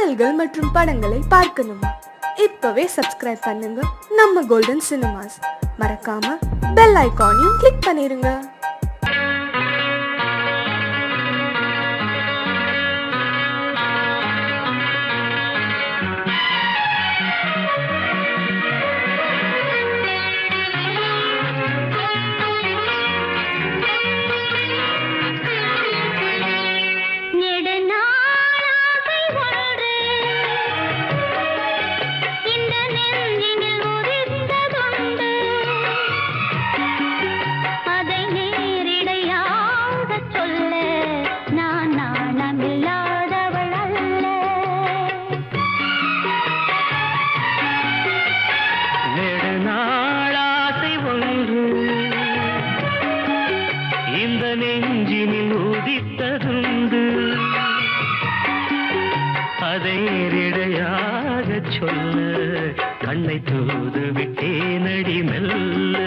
பாடல்கள் மற்றும் படங்களை பார்க்கணுமா? இப்பவே சப்ஸ்கிரைப் பண்ணுங்க நம்ம கோல்டன் சினிமாஸ். மறக்காம பெல் ஐகானையும் கிளிக் பண்ணிருங்க. கண்ணை தூது விட்டேனடி மெல்ல.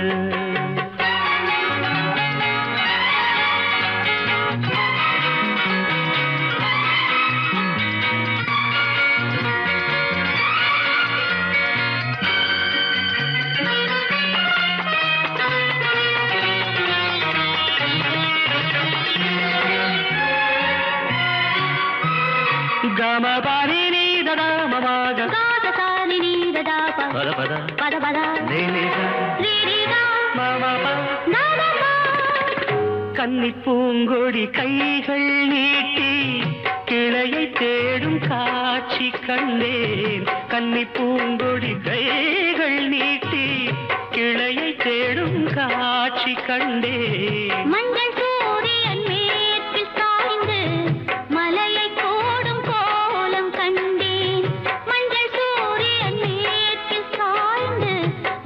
கமபாரி நீ ததா மமாக கன்னி பூங்கொடி கைகள் நீட்டி கிளையை தேடும் காட்சி கண்டேன். கன்னி பூங்கொடி கைகள் நீட்டி கிளையை தேடும் காட்சி கண்டேன். மஞ்சள் சூரியன் மேற்கு சாய்ந்து மலையை கோடும் கோலம் கண்டேன். மஞ்சள் சூரியன் மேற்கு சாய்ந்து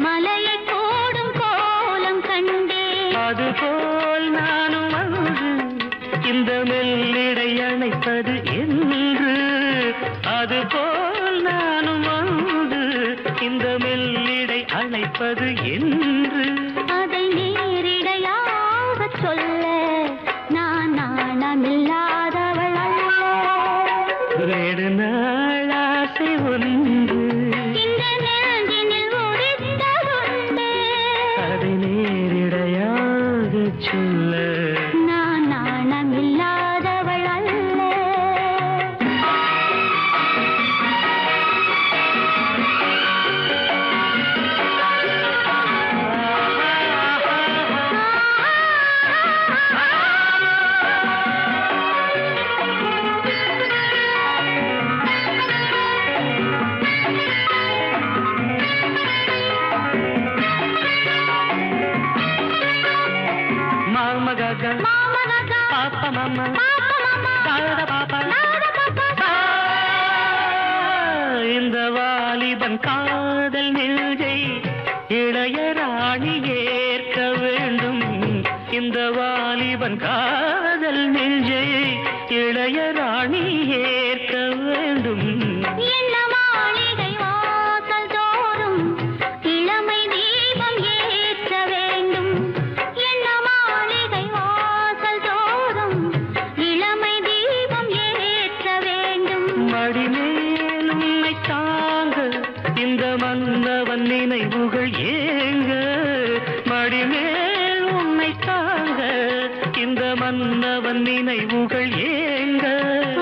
மலையை கோடும் கோலம் கண்டேன். அதுபோல் நானும் வந்து இந்த மெல்லிடை அணைப்பது என்று. அதுபோல் நானும் வந்து இந்த மெல்லிடை அணைப்பது என்று. அதை நேரிடையாக சொல்ல நான் நாணமில்லாதவள் அல்ல. வேறு நாள் ஆசை ஒன்று இந்த நெஞ்சினில் உதித்ததுண்டு. அதை நேரிடையாக சொல்ல நான் நாணமில்லாதவள் அல்ல. பாப்பா மாமா பாப்பா இந்த வாலிபன் காதல் நெஞ்சை இளைய ராணி ஏற்க வேண்டும். இந்த வாலிபன் காதல் நெஞ்சை இளைய ராணி ஏற்க வேண்டும். என்ன மாளிகை வாசல் தோறும் இளமை தீபம் ஏற்ற வேண்டும். என்ன மாளிகை வாசல் தோறும் இளமை தீபம் ஏற்ற வேண்டும். மடிமேல் உன்னை தாங்க இந்த மன்னவன் நினைவுகள் ஏங்க. மடிமேல் உன்னை தாங்க இந்த மன்னவன் நினைவுகள் ஏங்க.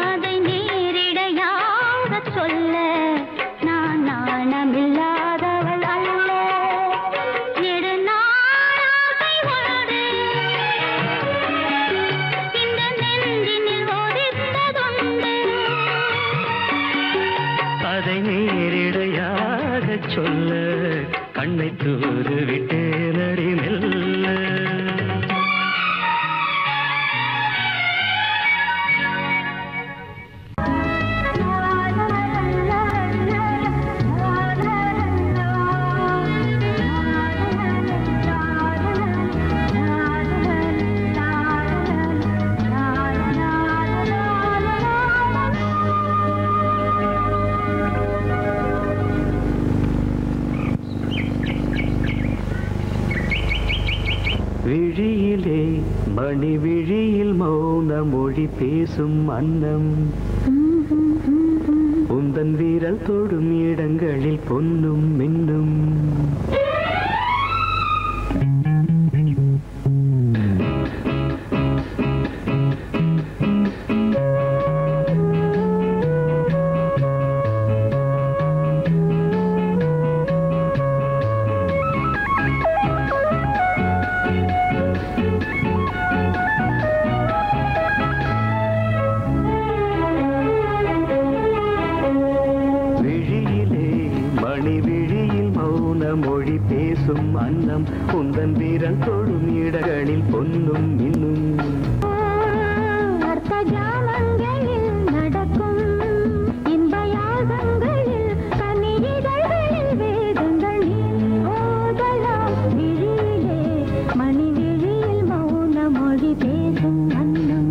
அதை நேரிடையாக சொல்ல நான் நாணமில்லாதவள் அல்ல. நெடுநாளாசை ஒன்று இந்த நெஞ்சினில் ஒதித்ததுண்டு. அதை நேரிடையாக சொல்ல கண்ணை தூது விட்டேனடி மெல்ல. விழியிலே மணி விழியில் மௌன மொழி பேசும் அன்னம். உன் உந்தன் வீரல் தொடும் இடங்களில் பொன்னும் மின்னும். மொழி பேசும் அன்னம் உந்தன் வீரல் தொடும் இடங்களில் பொன்னும் இன்னும். அர்த்த ஜாமங்களில் நடக்கும் இன்ப யாகங்களில் கனியிதழ்களில் வேதங்கள் ஓதலாம். விழியிலே மணி விழியில் மௌன மொழி பேசும் அன்னம்.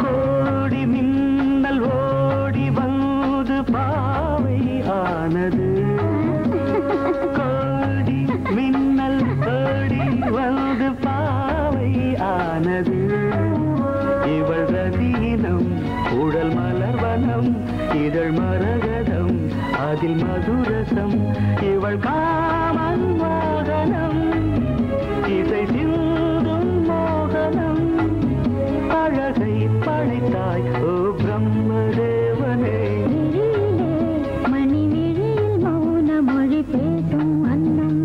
கோடி மின்னல் ஓடி வந்து பாவை ஆனது. இவள் ரதீனம் உடல் மலர்வனம் இதழ் மரகதம் அதில் மதுரசம். இவள் காமன் மோகனம் இசை சிந்தும் மோகனம். அழகை படைத்தாய் ஓ பிரம்மதேவனே. பேசும் அன்னம்.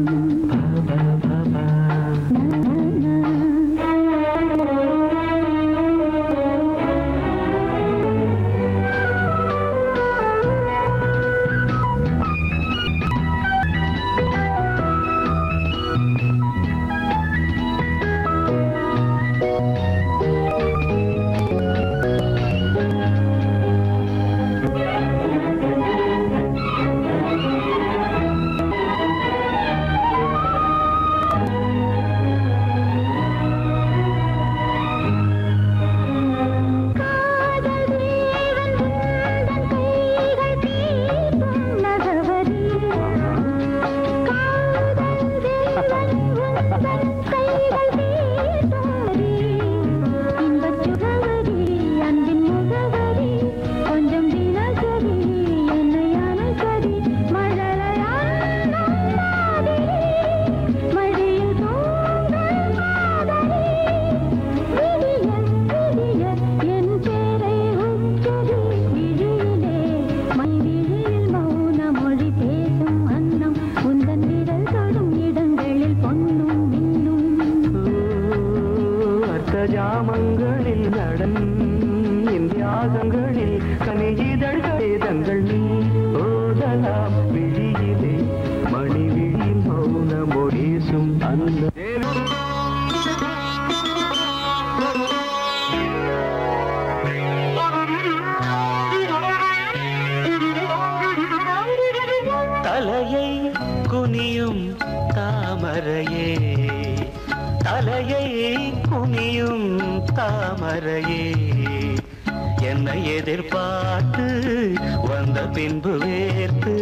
ஜாமங்களில் நடன் இந்தியாகங்களில் கனியிதழ்கள் தங்கள் நீ ஓதலாம். விழியிலே மணி விழியில் மௌன மொழிசும் அந்த தலையை குனியும் தாமரையே. தலையை குனியும் தாமரையே. என்னை எதிர்பார்த்து வந்த பின்பு வேர்த்து.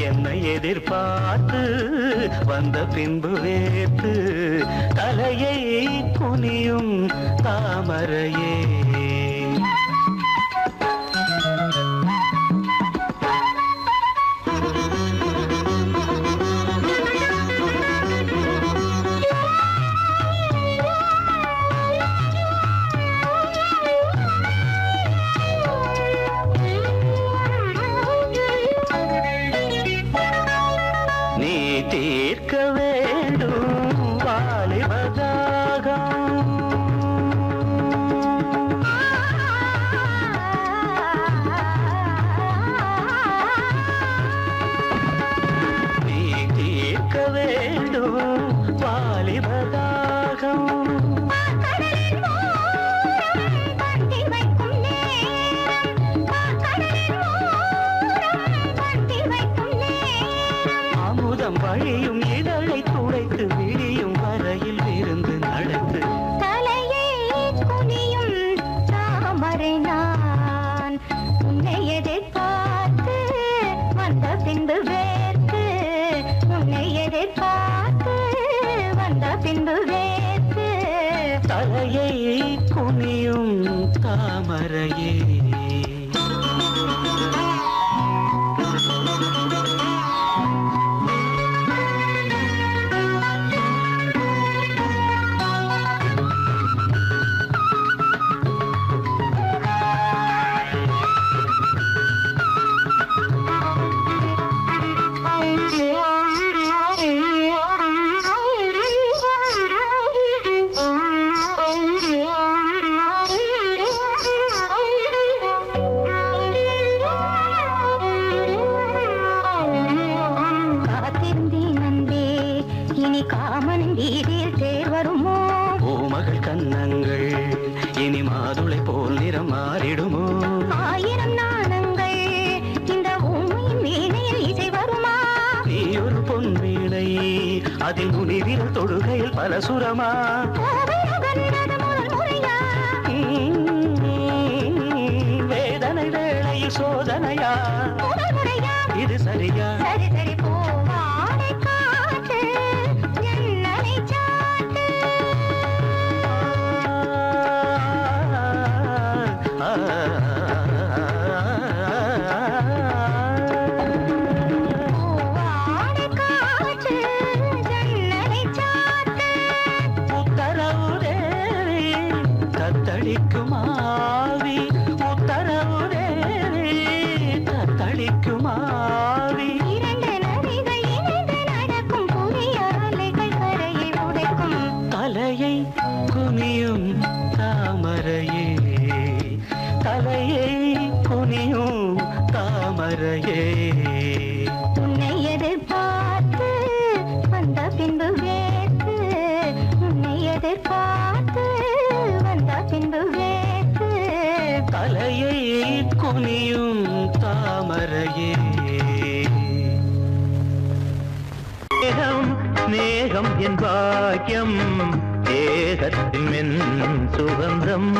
என்னை எதிர்பார்த்து வந்த பின்பு வேர்த்து. தலையை குனியும் தாமரையே. நீ தீர்க்க வேண்டும் வாலிபதாகம். தலையை குனியும் தாமரையே. கன்னங்கள் இனி மாதுளை போல் நிறம் மாறிடுமோ? ஆயிரம் நாணங்கள் இந்த பூமியின் வீணையில் இசை வருமா? நீ ஒரு பொன் வீணை அதில் முனிவிரல் தொடுகையில் பல சுரமா? வேதனை வேளையில் சோதனையா? இது சரியா? சரி சரி போவாடை காற்று ஜன்னலை சாத்து. போவாடை காற்று ஜன்னலை சாத்து. உத்தரவு தேவி தத்தளிக்கும் ஆவி, உத்தரவு தேவி தத்தளிக்கும் ஆவி. இரண்டு நதிகள் இணைந்து நடக்கும் புதிய அலைகள் கரையை உடைக்கும். தலையை குனியும் தாமரையே, தலையை குனியும் தாமரையே. உன்னை எதிர்பார்த்து வந்த பின்பு வேத்து, உன்னை எதிர்பார்த்து வந்த பின்பு வேத்து. தலையை குனியும் தாமரையே. நேகம் நேகம் என் பாக்கியம், தேகத்தின் மென் சுகந்தம்.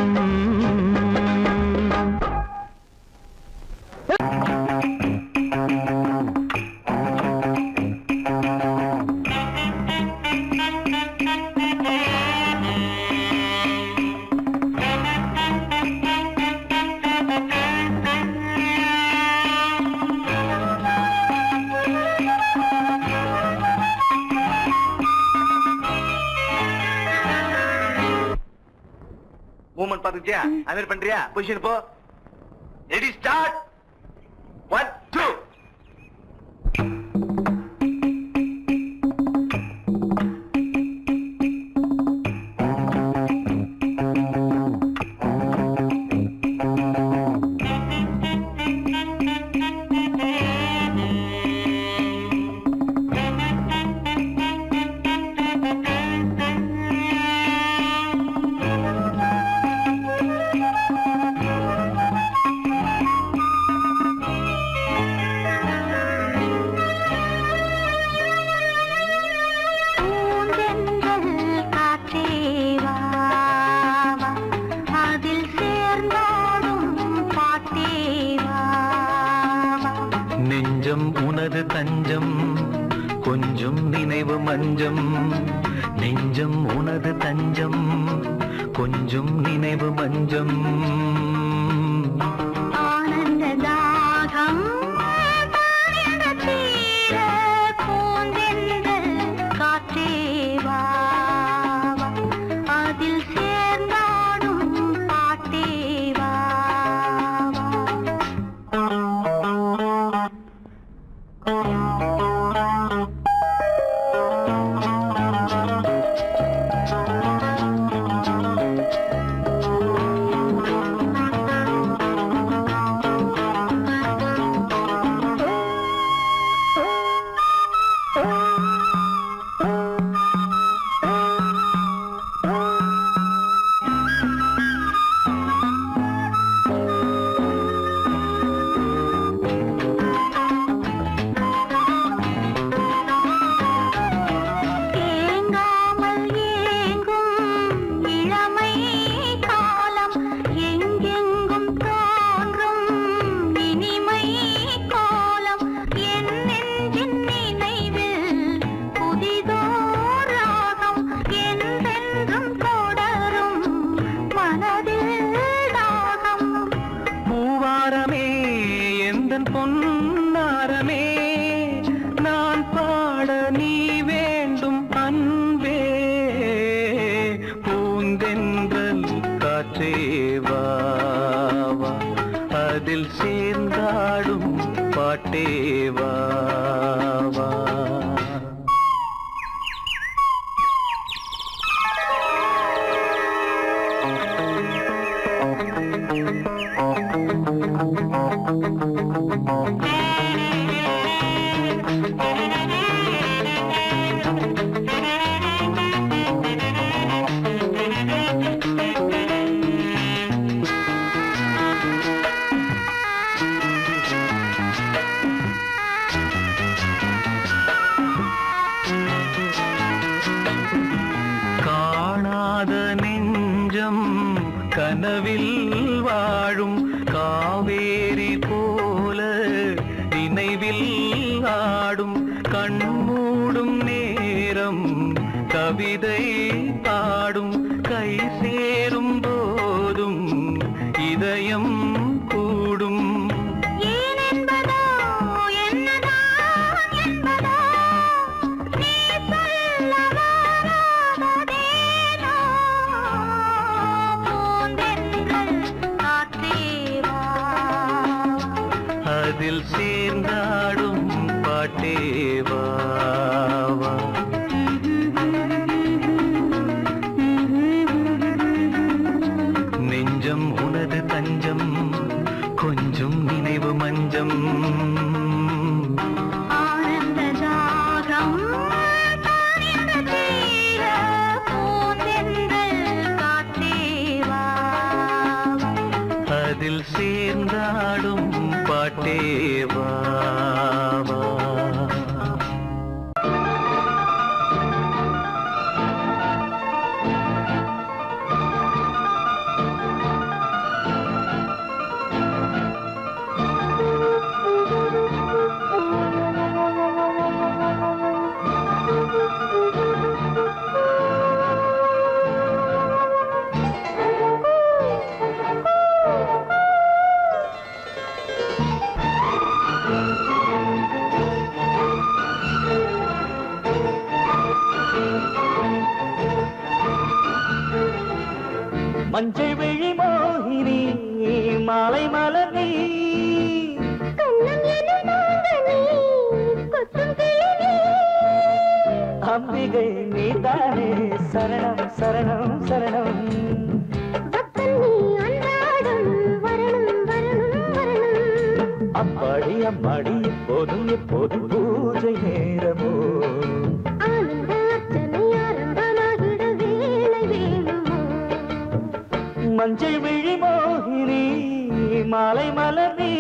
மூவ்மெண்ட் பாத்துக்கிட்டியா? அது பண்றியா? பொசிஷன் போ. Ready start. 1 2. நெஞ்சம் உனது தஞ்சம், கொஞ்சம் நினைவு மஞ்சம். நெஞ்சம் உனது தஞ்சம், கொஞ்சம் நினைவு மஞ்சம். ஆனந்த தாகம் தீர பூந்தென்றல் காற்றே வா, அதில் சேர்ந்தாடும் பாட்டே வா. காற்றேவா அதில் சேர்ந்தாடும் பாட்டேவா கனவில் வாழும் காவேரி போல நினைவில் ஆடும் கண்மூடும் நேரம் கவிதை பாடும் கை சேரும் போதும் இதயம் கூடும் அதில் சேர்ந்தாடும் பாட்டேவா நெஞ்சம் உனது தஞ்சம் கொஞ்சம் நினைவு மஞ்சம் அதில் சேர்ந்தாடும் பாட்டேவா மஞ்சள் விழி மோகினி மாலை மலர் நீ அம்பிகை நீதானே சரணம் சரணம் சரணம் அம்மாடி அம்மாடி எப்போதும் எப்போதும் பூஜை நேரமோ மஞ்சள் விழி மோகினி மாலை மலர் நீ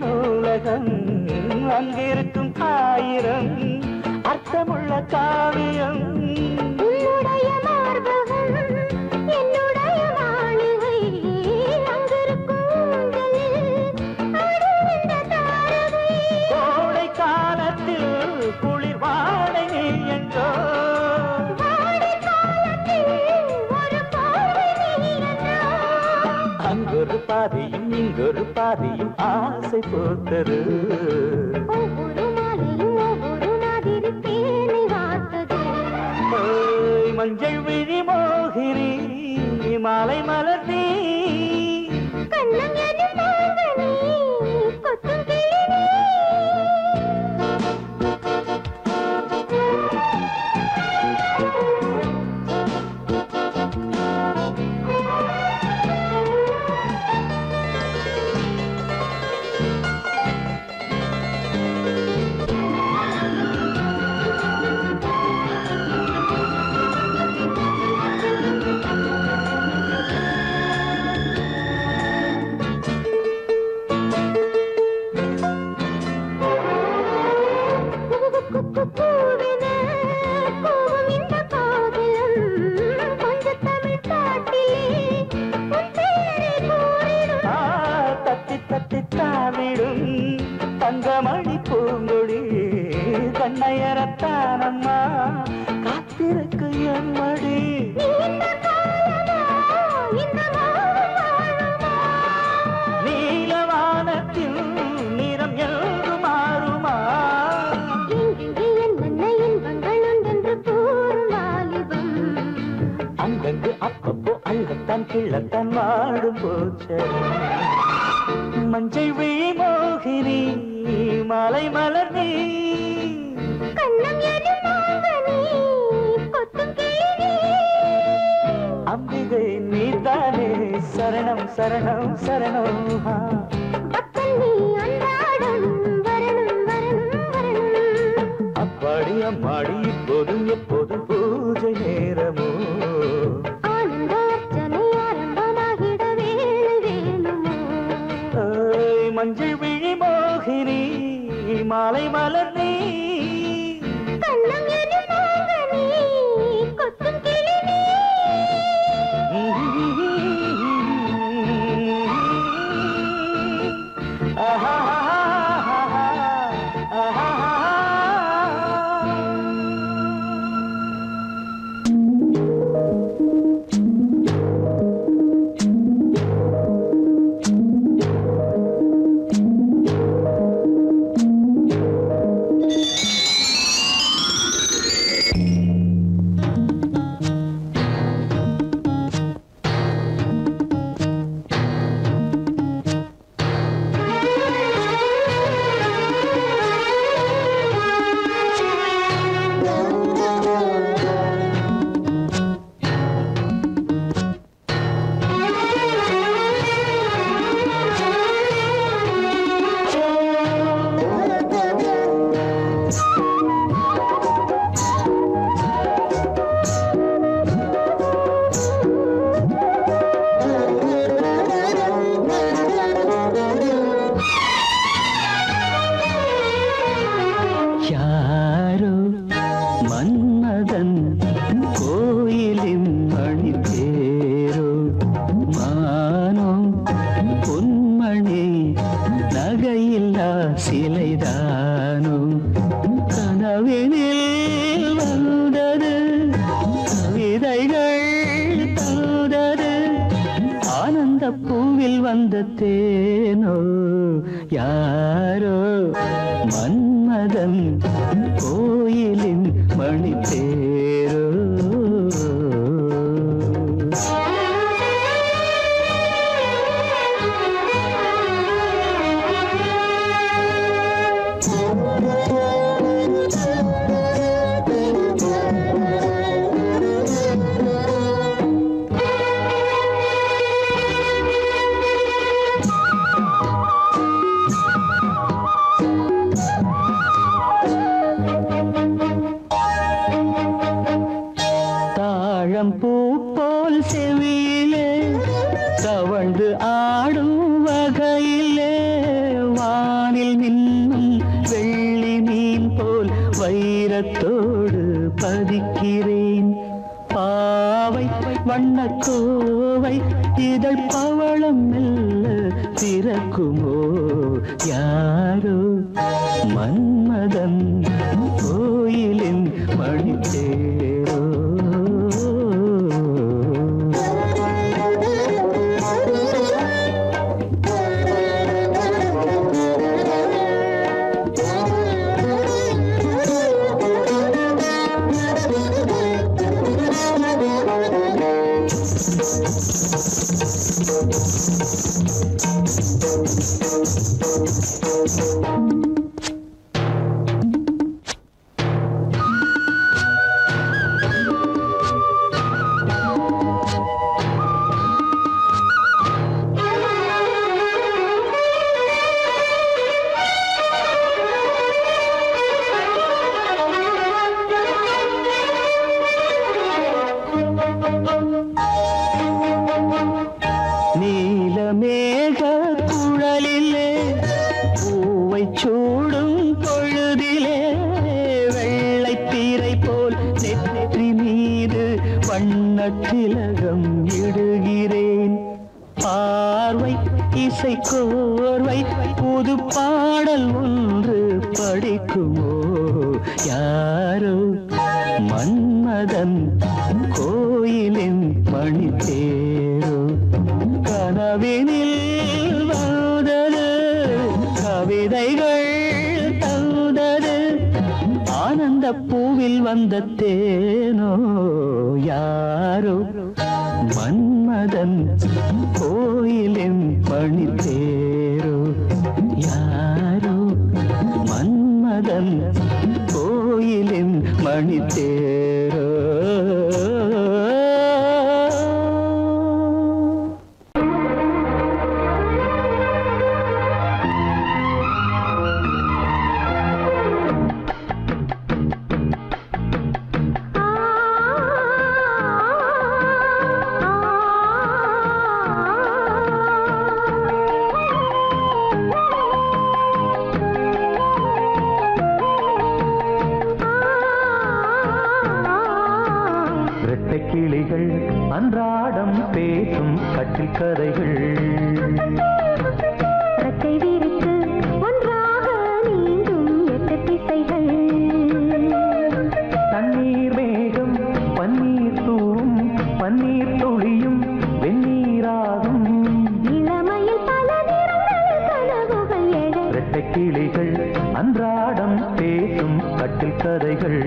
நூலகம் அங்கிருக்கும் ஆயிரம் அர்த்தமுள்ள காவியம் உன்னுடைய மார்பகம் என்னுடைய மாளிகை அங்கிருக்கும் கோடை காலத்தில் குளிர் வாடை நீ என்றோ அங்கொரு பாதியும் இங்கொரு பாதியும் ஆசை போத்தது ஒவ்வொரு மாலையும் ஒவ்வொரு மாதிரி தேனை வார்த்தது மஞ்சள் விழி மோகினி மாலை மலர் நீ கண்ணம் எனும் மோகனி கொத்தும் கிளினி தானம்மா காத்திருக்கு என் மடி. நீலவானத்தில் நிறம் என்று மாறுமா? அங்கங்கு அப்பப்போ அள்ளத்தான் கிள்ளத்தான் வாடும் போச்சு. மஞ்சள் விழி மோகினி மாலை மலர் நீ அம்பிகை நீதானே சரணம் சரணம் சரணம். அப்பாடி அம்மாடி இப்போதும் எப்போதும் பூஜை நேரமோ. மஞ்சள் விழி மோகினி மாலை மலர் நீ சிலைதானோ கனவினில் வந்தது கவிதைகள் தந்தது ஆனந்த பூவில் வந்த தேனோ யாரோ மன்மதன் கோயிலின் மணி தேரோ. பூ போல் செவியிலே தவழ்ந்து ஆடும் வகையிலே வானில் மின்னும் வெள்ளி மீன் போல் வைரத்தோடு பதிக்கிறேன். பாவை வண்ணக்கோவை இதழ் பவளம் மெல்ல திறக்குமோ யாரோ மன்மதன் கோயிலின் மணித்தேரோ. நீலமேக குழலிலே பூவை சூடும் பொழுதிலே வெள்ளை தீரை போல் நெற்றி மீது வண்ணத்திலகம் இடுகிறேன். பார்வை இசை கோர்வை புது பாடல் ஒன்று படிக்குமோ யாரோ மன்மதன் கோயிலின் மணித்தேரோ கனவினில் வந்தது கவிதைகள் தந்தது ஆனந்த பூவில் வந்த தேனோ யாரோ மன்மதன் கோயிலின் மணித்தேரோ யாரோ மன்மதன் கோயிலின் மணித்தேரோ கிளிகள் அன்றாடம் பேசும் கட்டில் கதைகள் ரெக்கை விரித்து ஒன்றாக நீங்கும் 8 திசைகள் தண்ணீர் மேகம் பன்னீர் தூவும் பன்னீர் துளியும் வெந்நீராகும் இளமையில் பல நிறங்கள் கனவுகள் எழ இரட்டை கிளிகள் அன்றாடம் பேசும் கட்டில் கதைகள்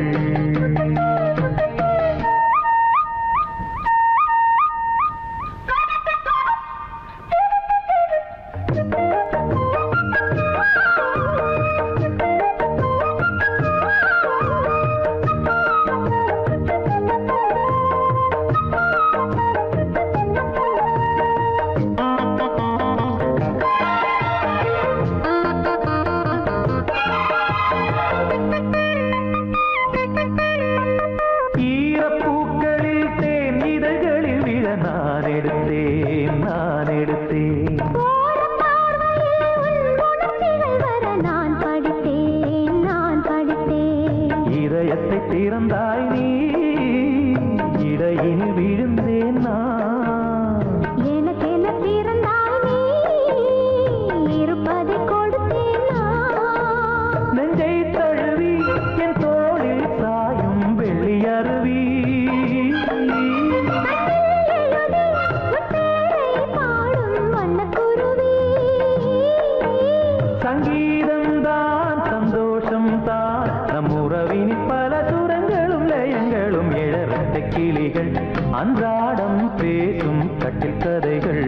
திறந்தாய் நீ இடையில் விழுந்தேன் நான் எனக்கென பிறந்தாய் நீ இருப்பதை கொடுத்தேன் நான் நெஞ்சை தழுவி என் தோளில் சாயும் வெள்ளி அருவி சங்கீதம் தான் சந்தோஷம் தான் நம் உறவின் பல சுரங்களும் லயங்களும் இழரட்ட கிளிகள் அன்றாடம் பேசும் கட்டில் கதைகள்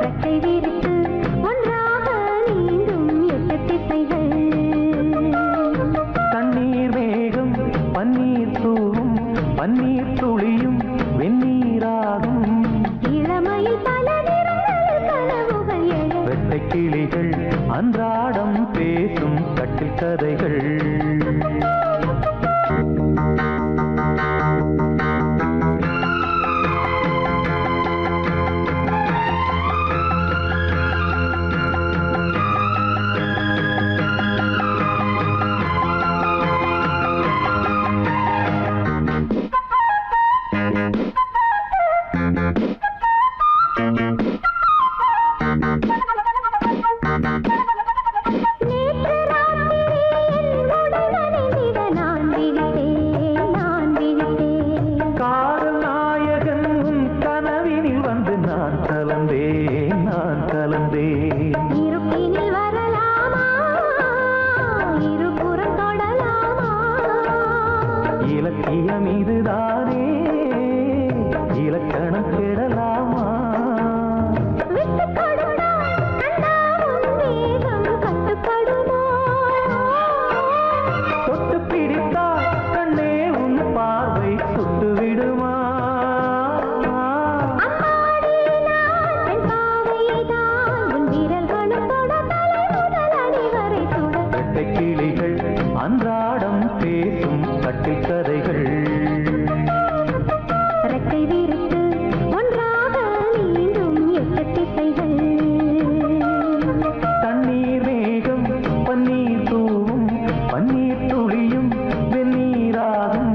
ரெக்கை விரித்து ஒன்றாக நீந்தும் 8 திசைகள் தண்ணீர் மேகம் பன்னீர் தூவும் பன்னீர் துளியும் வெந்நீராகும் இளமையில் பல நிறங்கள் கனவுகள் எழ வெட்டை கிளிகள் அன்றாடம் பேசும் கட்டில் கதைகள் இருப்பினில் வரலாமா இருபுறம் தொடலாமா இலக்கியம் இதுதானே இலக்கணம் கெடலாமா விட்டு கொடுத்தால் கண்ணா உன் வேகம் கட்டுப்படுமோ தொட்டு பிடித்தால் கண்ணே உன் பார்வை சுட்டு விடுமா அம்மாடி நான் பெண் பாவைதான் உன் விரல்களும் தொட தலை முதல் அடி வரை சுட வெட்டை கிளிகள் அன்றாடம் பேசும் கட்டில் கதைகள் ரெக்கை விரித்து ஒன்றாக நீந்தும் 8 திசைகள் தண்ணீர் மேகம் பன்னீர் தூவும் பன்னீர் துளியும் வெந்நீராகும்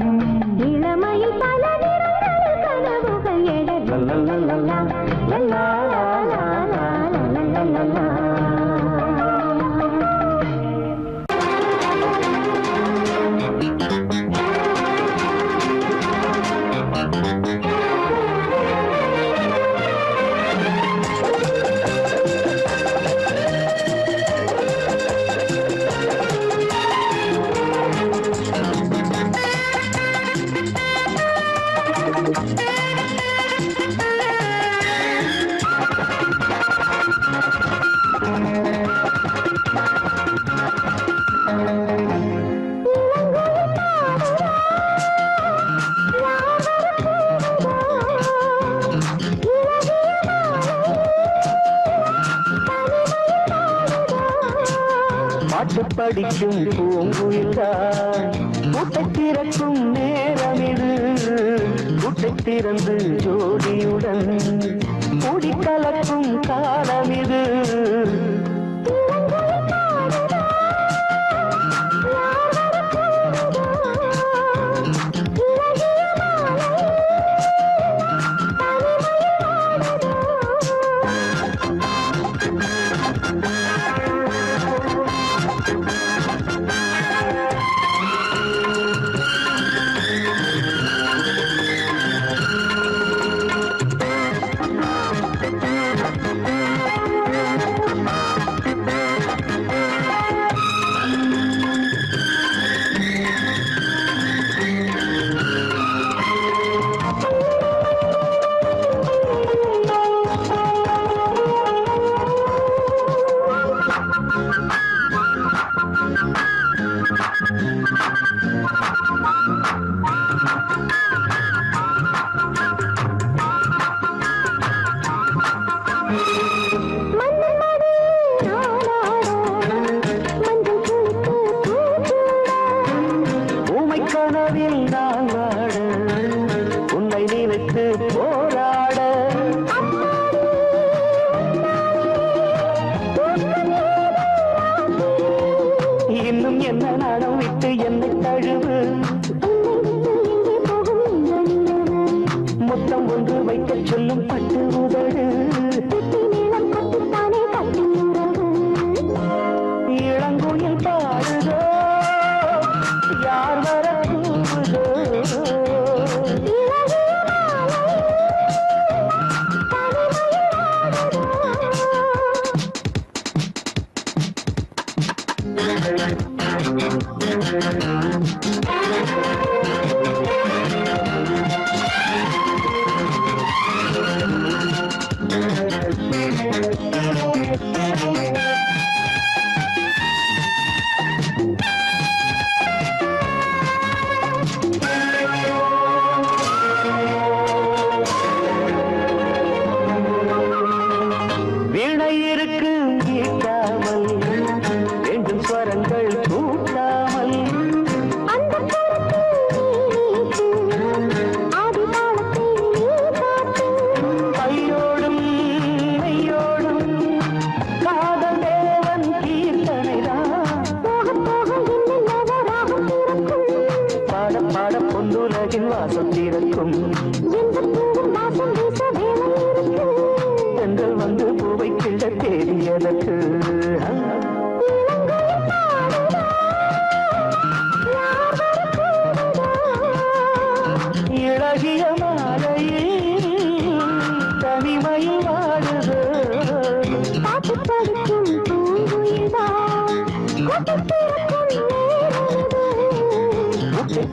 இளமையில் பல நிறங்கள் கனவுகள் எழ லல்லல்லல்லா, லல்லல்லல்லா. பாட்டு படிக்கும் பூங்குயில்தான் கூட்டை திறக்கும் நேரம் இது கூட்டை திறந்து ஜோடியுடன் கூடி கலக்கும் காலம் இது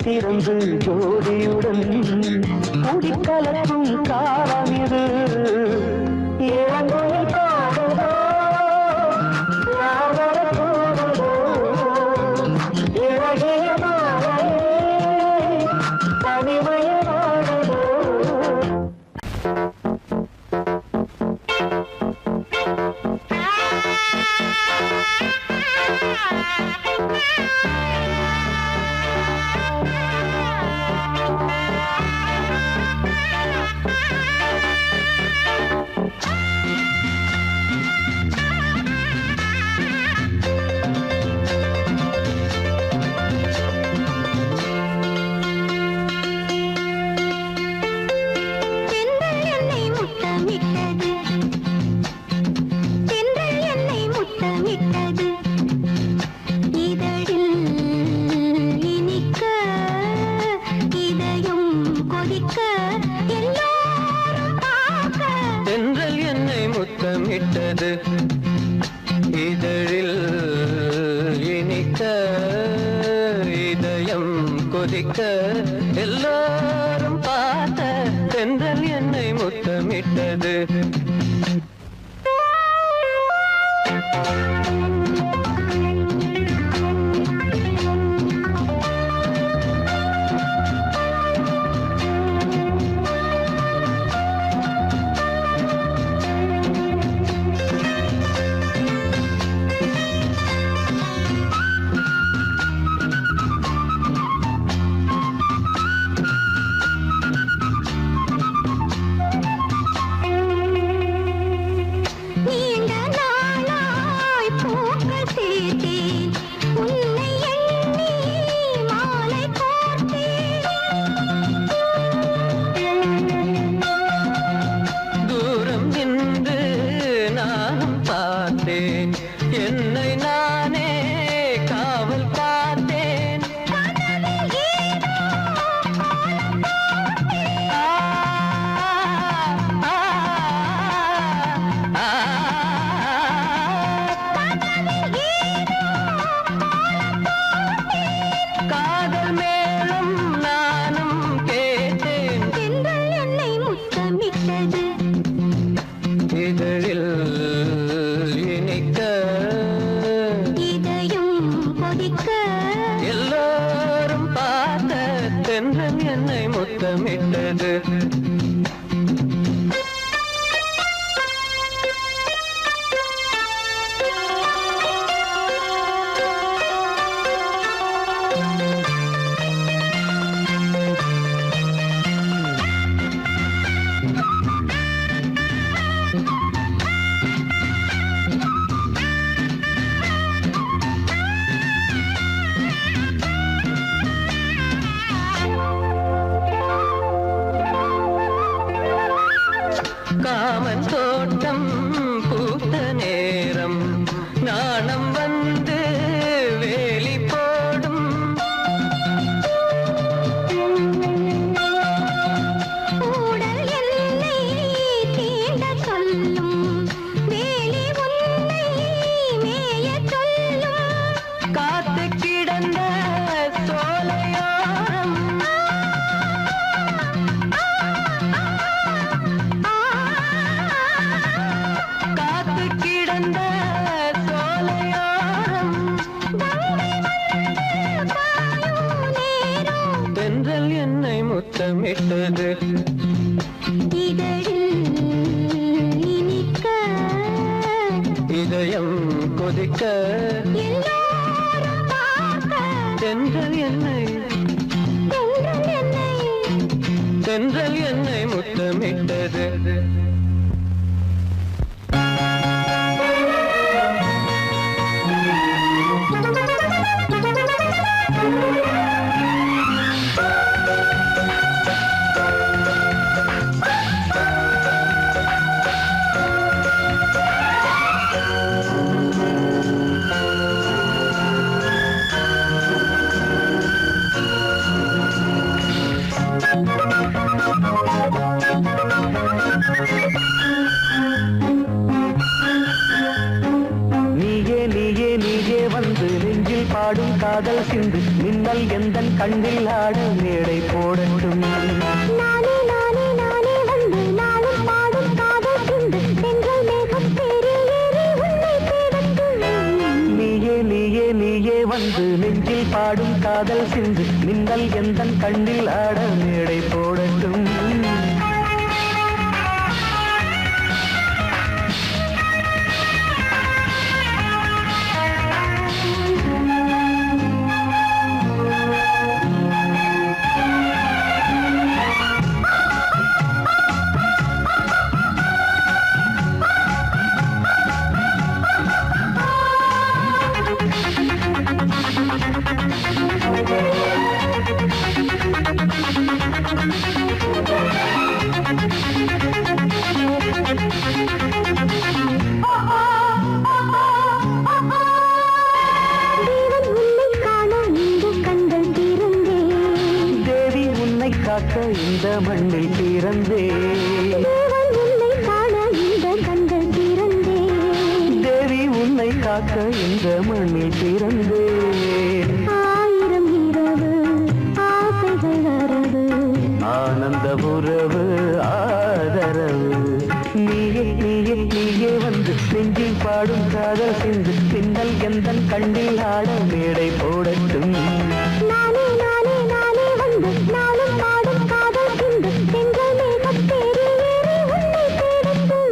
திறந்து ஜோடியுடன் கூடிக்கலக்கும் காலம் இது இளங்கோயில் பாடுதோ யாவரப்போதோ இழகிய மாலையே தனிமைய வாடுதோ இதழில் இனிக்க இதயம் கொதிக்க எல்லாரும் பார்த்த தென்றல் என்னை முத்தமிட்டது இதழில் இனிக்க இதயம் கொதிக்க எல்லாரும் பார்த்த தென்றல் என்னை முத்தமிட்டது. காமன் தோட்டம் பூத்த நேரம் நாணம் வந்து வேலி போடும். ஊடல் எல்லை தீண்ட சொல்லும் வேலி உன்னை மேய சொல்லும். காத்து கிடந்த சோலையோரம் காத்து கிடந்த சோலையோரம் தென்றல் என்னை முத்தமிட்டது. இதழில் இனிக்க இதயம் கொதிக்க எல்லோரும் பார்க்க தென்றல் என்னை தென்றல் என்னை முத்தமிட்டது. நீயே நீயே நீயே வந்து நெஞ்சில் பாடும் காதல் சிந்து மின்னல் எந்தன் கண்ணில் ஆட மேடை போடட்டும். நானே நானே நானே வந்து நாளும் பாடும் காதல் சிந்து தென்றல் மேகம் தேறி ஏறி உன்னை தேடட்டும். நீயே நீயே நீயே வந்து நெஞ்சில் பாடும் காதல் சிந்து மின்னல் எந்தன் கண்ணில் ஆட மேடை போடட்டும். தேவன் உன்னை காண இந்த கண்கள் திறந்தே. தேவி உன்னை காக்க இந்த மண்ணில் பிறந்தே. தேவன் உன்னை காண இந்த கண்கள் திறந்தே. தேவி உன்னை காக்க இந்த மண்ணில் பிறந்தே. ஆயிரம் இரவு ஆசைகள் வரவு ஆனந்த உறவு ஆதரவு நீயே நீயே நீயே வந்து நெஞ்சில் பாடும் காதல் சிந்து பின்னல் எந்தன் கண்ணில் ஆட மேடை போடட்டும். நானே நானே நானே வந்து நாளும் பாடும் காதல் சிந்து தென்றல் மேகம் தேறி ஏறி உன்னை தேடட்டும்.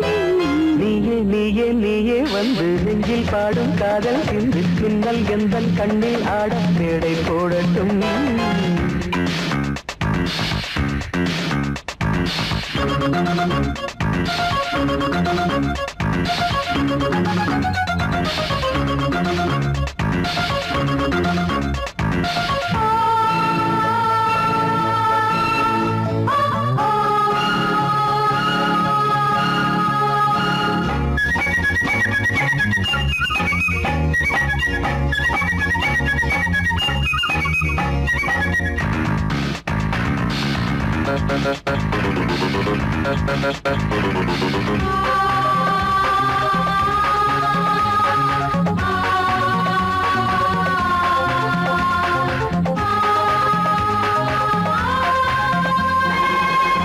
நீயே நீயே நீயே வந்து நெஞ்சில் பாடும் காதல் சிந்து பின்னல் எந்தன் கண்ணில் ஆட மேடை போடட்டும்.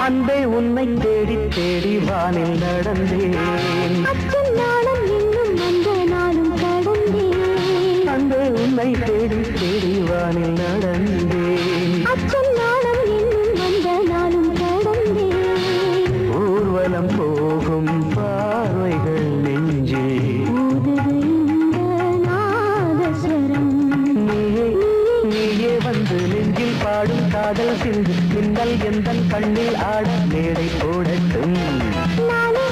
அன்பே உன்னை தேடி தேடி வானில் நடந்தேன். அச்சம் நாணம் இன்னும் வந்த நாளும் கடந்தேன். அன்பே உன்னை தேடி தேடி வானில் நடந்தேன். அச்சம் நாணம் இன்னும் வந்த நாளும் கடந்தேன். ஊர்வலம் போகும் பார்வைகள் நெஞ்சில் ஊதுது இந்த நாதஸ்வரம். நீயே வந்து நெஞ்சில் பாடும் காதல் சிந்து மின்னல் எந்தன் கண்ணில் ஆட மேடை போடட்டும். நானே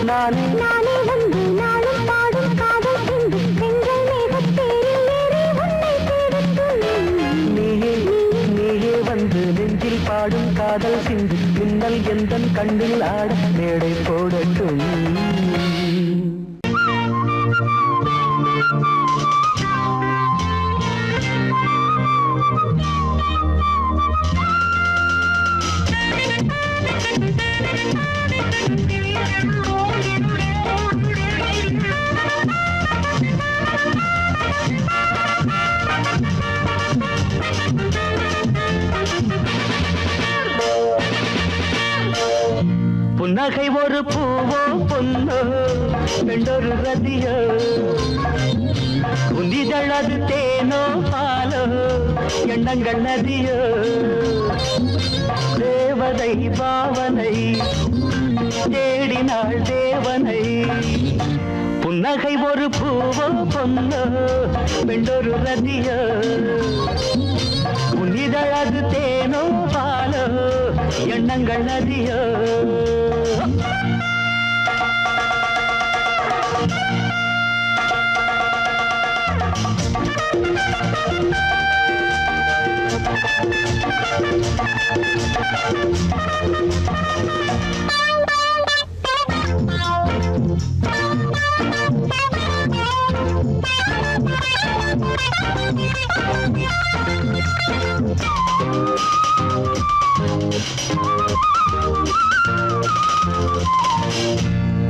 நானே வந்து நாளும் பாடும் காதல் சிந்து பெண்கள் மேகத்தேரில் ஏறி உன்னை தேடட்டும். நீயே வந்து நெஞ்சில் பாடும் காதல் சிந்து மின்னல் எந்தன் கண்ணில் ஆட மேடை போடட்டும். புன்னகை ஒரு பூவோ பொன்னோ பெண்டொரு ரதியோ உந்திதழது தேனோ பாலோ எண்ணங்கள் நதியோ தேவதை பாவனை தேடினாள் தேவனை. புன்னகை ஒரு பூவோ பொன்னோ பெண்டொரு ரதியோ உன்னிதழது தேனோ பாலோ எண்ணங்கள் நதியோ.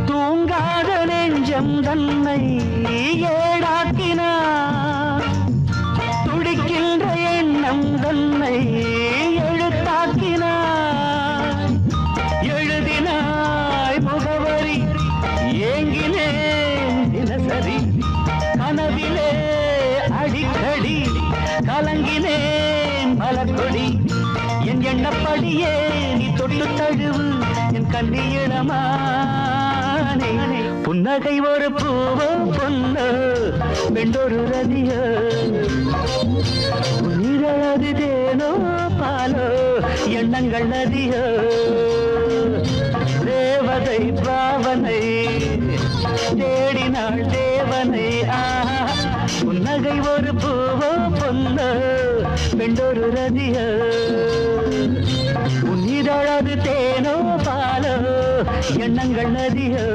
தூங்காத நெஞ்சம் தன்னை ஏடாக்கினார். துடிக்கின்ற எண்ணம் தன்னை எழுத்தாக்கினார். எழுதினாய் முகவரி ஏங்கினேன் தினசரி கனவிலே அடிக்கடி கலங்கினேன் மலர்கொடி. என் எண்ணப்படியே நீ தொட்டு தழுவு என் கண்ணியிடமானே. புன்னகை ஒரு பூவோ பொன்னோ பெண்டொரு ரதியோ உயிரது தேனோ பாலோ எண்ணங்கள் நதியோ தேவதை பாவனை தேடினாள் தேவனை. புன்னகை ஒரு பூவோ பொன்னோ பெண்டொரு ரதியோ உன்னிதழது தேனோ பாலோ எண்ணங்கள் நதியோ.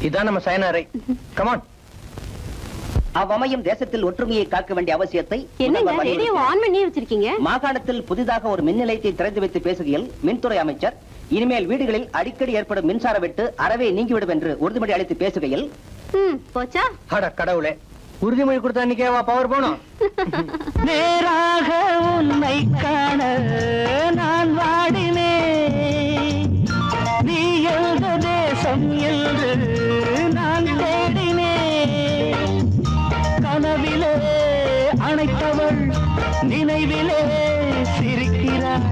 இதான் நம்ம சயனாரை. கமான். அவ்வமயம் தேசத்தில் ஒற்றுமையை காக்க வேண்டிய அவசியத்தை என்னங்க ரேடியோ ஆன் பண்ணி வச்சிருக்கீங்க? மாகாணத்தில் புதிதாக ஒரு மின் நிலையத்தை திறந்து வைத்து பேசுகையில் மின்துறை அமைச்சர் இனிமேல் வீடுகளில் அடிக்கடி ஏற்படும் மின்சார வெட்டு அறவே நீங்கிவிடும் என்று உறுதிமொழி அளித்து பேசுகையில் போச்சா? அட கடவுளே, உறுதிமொழி கொடுத்த அன்னைக்கேவா பவர் போனோம்? நேராக உன்னை காண நான் வாடினேன். நீ எழுத தேசம் என்று நான் தேடினேன். கனவிலே அணைத்தவள் நினைவிலே சிரிக்கிறாள்.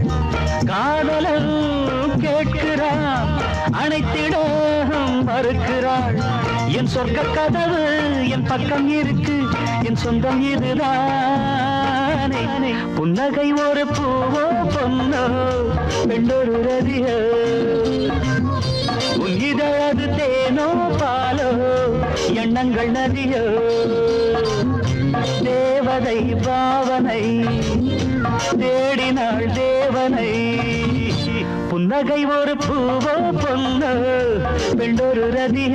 காதலன் கேட்கிறான் அனைத்திடம் மறுக்கிறாள். என் சொர்க்க கதவு என் பக்கம் இருக்கு, என் சொந்தம் இதுதானே. புன்னகை ஒரு பூவோ பொன்னோ பெண்டொரு ரதியோ உன் இதழது தேனோ பாலோ எண்ணங்கள் நதியோ தேவ தேவதை பாவனை தேடினாள் தேவனை புன்னகை ஒரு பூவோ பொல்லோ பெண்டொரு ரதிய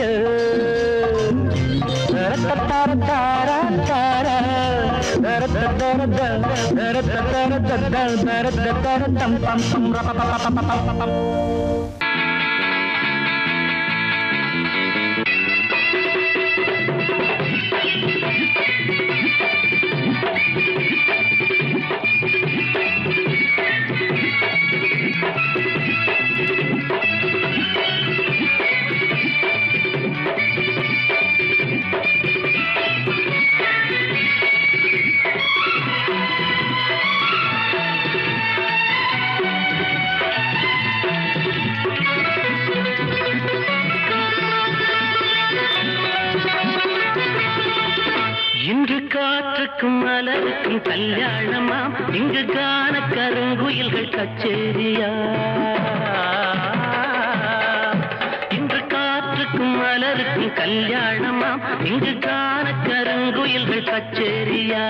இன்று காற்றுக்கும் மலருக்கும் கல்யாணமா இங்கு காண கருங்குயில்கள் கச்சேரியா இன்று காற்றுக்கும் மலருக்கும் கல்யாணமா இங்கு காண கருங்குயில்கள் கச்சேரியா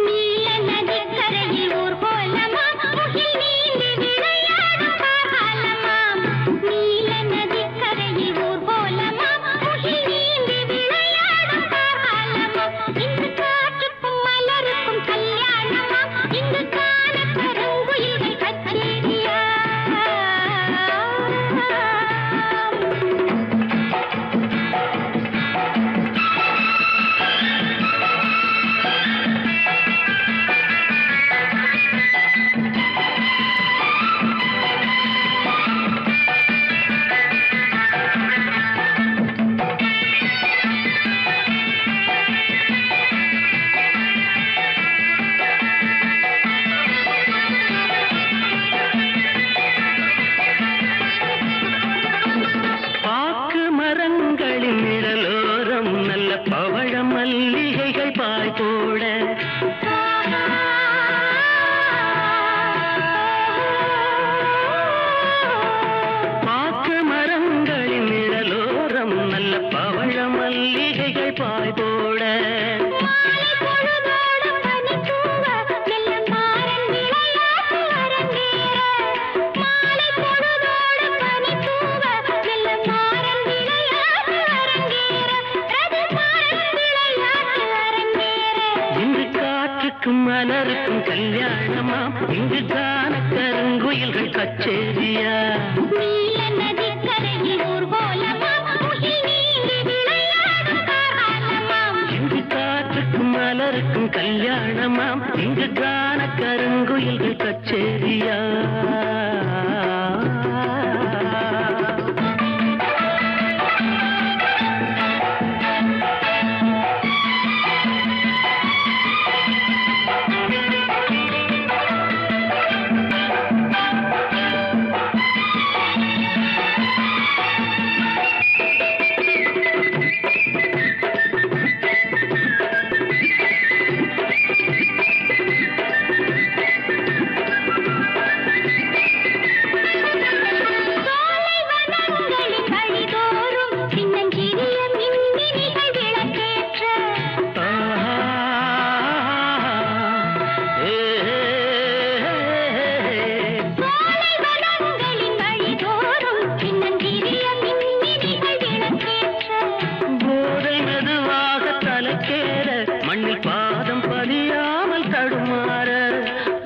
நீல நதிக்கரையில் ஊர்வலமாம் முகில் நீந்தி விளையாடும் காலமாம் நீல நதிக்கரையில் ஊர்வலமாம் முகில் நீந்தி விளையாடும் காலமாம் இன்று காற்றுக்கும் மலருக்கும் கல்யாணமாம் இங்கு காண கருங்குயில்கள் கச்சேரியா பாக்கு மரங்களின் நிழலோரம் நல்ல பவழ மல்லிகைகள் பாய் போட பாக்கு மரங்களின் நிழலோரம் நல்ல பவழ மல்லிகைகள் பாய் போட மாலை பொழுதோடும் பனித்தூவ மெல்ல மாறன் விளையாட்டு அரங்கேற மாலை பொழுதோடும் பனித்தூவ மெல்ல மாறன் விளையாட்டு அரங்கேற ரதி மாறன் விளையாட்டு அரங்கேற இன்று காற்றுக்கும் மலருக்கும் கல்யாணமா இங்கு காண கருங்குயில்கள் கச்சேரியா நீல நதிக்கரையில் ஊர்வலமாம் முகில் நீந்தி விளையாடும் காலமாம் இங்கு காற்றுக்கும் மலருக்கும் கல்யாணமாம் இங்கு காண கருங்குயில்கள் கச்சேரியா சோலை வனங்களின் வழிதோறும் சின்னஞ்சிறிய மின்மினிகள் விளக்கேற்ற சோலை வனங்களின் வழிதோறும் சின்னஞ்சிறிய மின்மினிகள் விளக்கேற்ற போதை மெதுவாக தலைக்கேற மண்ணில் பாதம் பதியாமல் தடுமாற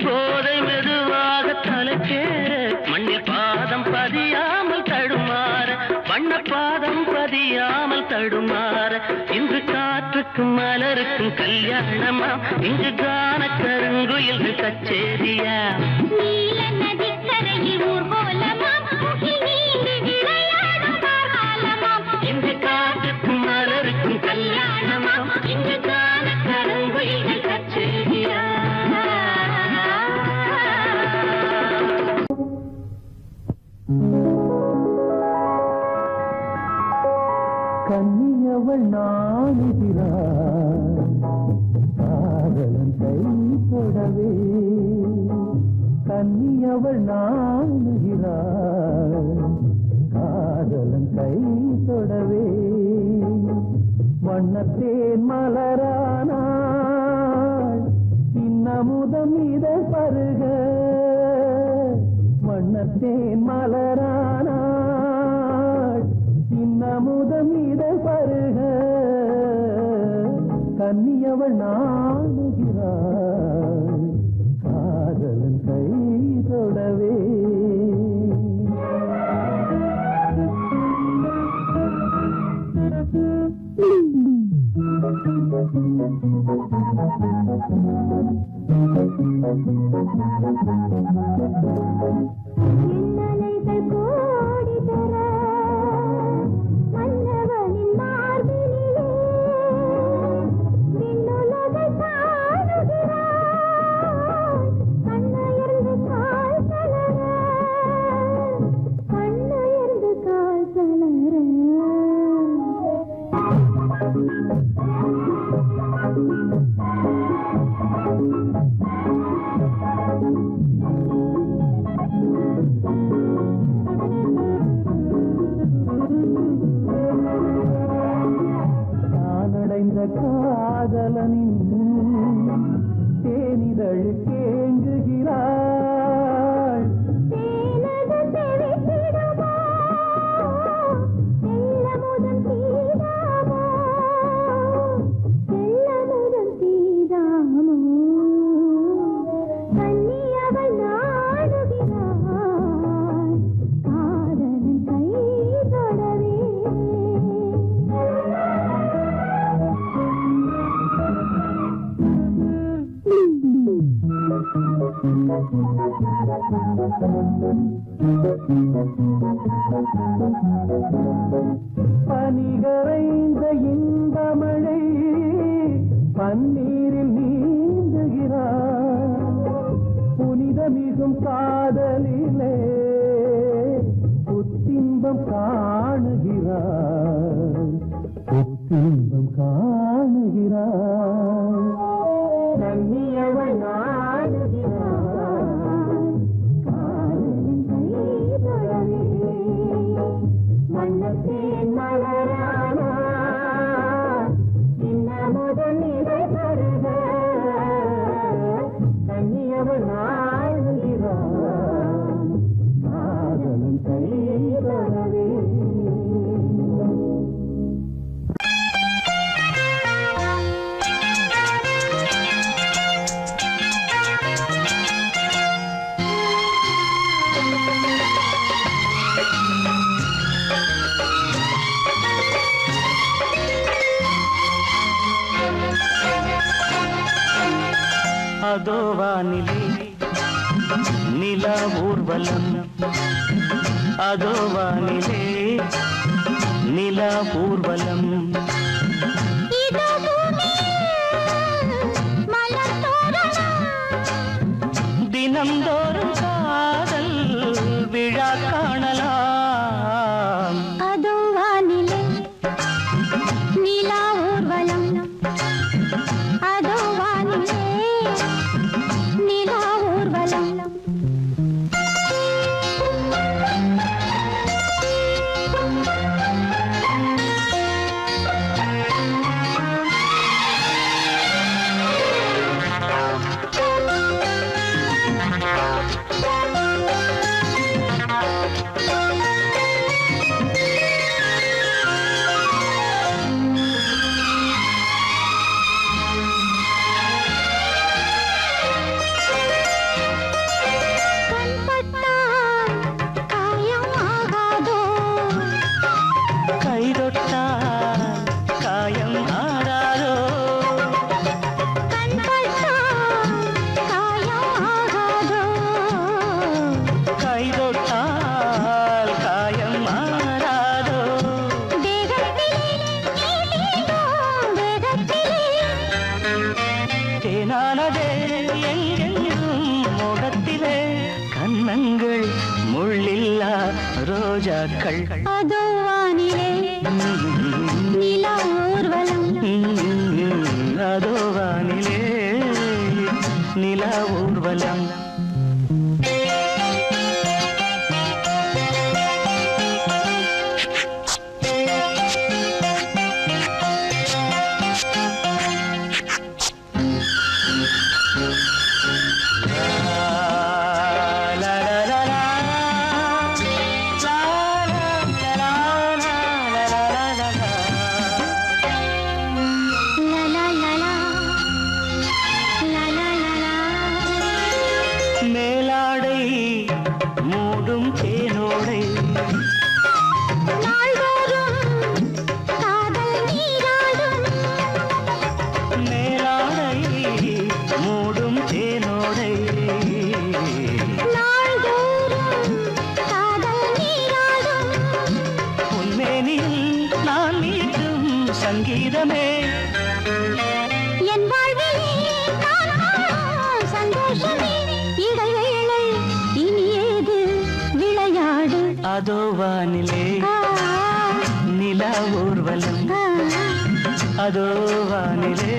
போதை மெதுவாக தலைக்கேற மண்ணில் பாதம் பதியாமல் தடுமாற வண்ண பாதம் பதியாமல் தடுமாற இன்று காற்றுக்கும் மலருக்கும் கல்யாணமா இங்கு காண கருங்குயில்கள் கச்சேரியா நீல நதிக்கரையில் ஊர்வலமாம் முகில் நீந்தி விளையாடும் காலமாம் இன்று காற்றுக்கும் மலருக்கும் கல்யாணமா இங்கு காண கருங்குயில்கள் கச்சேரியா கன்னியவள் நாணுகிறாள் காதலன் கை தொடவே கன்னியவள் நாணுகிறாள் காதலன் கை தொடவே வண்ணத்தேன் மலரானாள் இன்னமுதம் இதை பருக வண்ணத்தேன் மலரானாள் இன்னமுதம் இதை பருக கன்னியவள் நாடுகிறாள் காதலன் கை தொடவே இன்னலைகள் கோடி பெற மன்னவனின் மார்பினிலே விண்ணுலகை காணுகிறாய் கண்ணுயர்ந்து கால் தளர கண்ணுயர்ந்து கால் தளர தானடைந்த காதலனின் தேனிதழ் கேங்குகிறாள் தேனது தெவித்திடுமோ செல்லமுதன் சீதாமோ செல்லமுதன் சீதாமோ கன்னியவள் நாடுகிறாள் காதலன் கை தொடவே பனிகரைந்த இன்பமழை பன்னீரில் நீந்துகிறார் புனிதமிகும் காதலிலே புத்தின்பம் காணுகிறார் புத்தின்பம் காணுகிறார் கன்னியவள் நாடுகிறார் காதலன் கை தொடவே மன்னத்தேன் மலரானா இன்னமுதன் இதை பருக கன்னியவள் நாடுகிறார் காதலன் கை தொடவே அதோ வானிலே நிலா ஊர்வலம் அதோ வானிலே நிலா ஊர்வலம் இதோ பூமி மலர் தோரணம் தினம்தோறும் காதல் விழா காணலாம் அதோ வானிலே நிலா ஊர்வலம் அதோ வானிலே நிலா ஊர்வலம் தேனானதே எங்கெங்கும் முகத்திலே கன்னங்கள் முள்ளில்லா ரோஜாக்கள் அதோ வானிலே நிலா ஊர்வலம் அதோ வானிலே நிலா ஊர்வலம் மூடும் தேனோடை நாள்தோறும் காதல் நீராடும் மேலாடை மூடும் தேனோடை நாள்தோறும் காதல் நீராடும் உன்மேனில் நான் மீட்டும் சங்கீதமே என் வாழ்விலே நான் காணும் சந்தோஷமே இடைவேளை இனி ஏது விளையாடு அதோ வானிலே நிலா ஊர்வலம் ஆ அதோ வானிலே